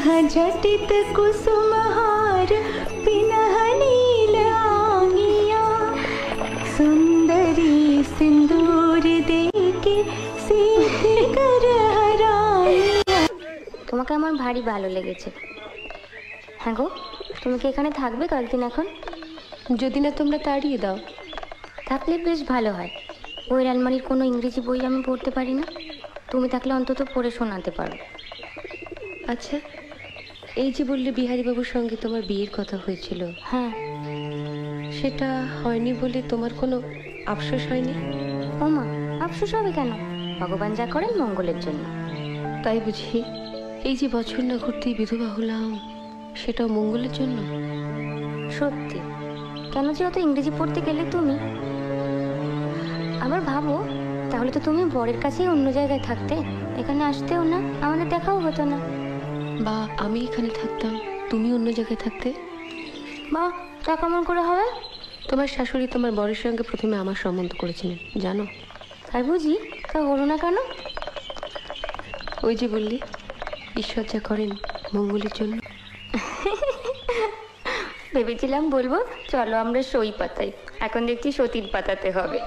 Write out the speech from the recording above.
झटित कुसुमहार पिनह नील आंगिया सुंदरी सिंदूर देके सीधे कर हराया। তোমাকে আমার ভারী ভালো লেগেছে। হ্যাঁ গো, তুমি কি এখানে থাকবে কয়েকদিন এখন? যদি না তোমরা তাড়িয়ে দাও। থাকলে বেশ ভালো হয়। বইয়ের আলমারির কোনো ইংরেজি বই আমি পড়তে পারি না, তুমি থাকলে অন্তত পড়ে শোনাতে পারো। আচ্ছা, এই যে বললে বিহারীবাবুর সঙ্গে তোমার বিয়ের কথা হয়েছিল, হ্যাঁ, সেটা হয়নি বলে তোমার কোনো আফসোস হয়নি? ও মা, আফসোস হবে কেন? ভগবান যা করেন মঙ্গলের জন্য। তাই বুঝি এই যে বছর না ঘুরতেই বিধবা হলাম, সেটাও মঙ্গলের জন্য? সত্যি। কেন যে অত ইংরেজি পড়তে গেলে তুমি? আবার ভাবো, তাহলে তো তুমি বরের কাছেই অন্য জায়গায় থাকতে, এখানে আসতেও না, আমাদের দেখাও হতো না। বা আমি এখানে থাকতাম, তুমি অন্য জায়গায় থাকতে। বা তা কেমন করে হবে? তোমার শাশুড়ি তোমার বরের সঙ্গে প্রথমে আমার সম্বন্ধ করেছিলেন, জানো? তাই বুঝি? তা হলো না কেন? ওই যে বললি ঈশ্বর যা করেন মঙ্গলের জন্য। ভেবেছিলাম বলবো চলো আমরা সই পাতাই, এখন দেখছি সতীর পাতাতে হবে।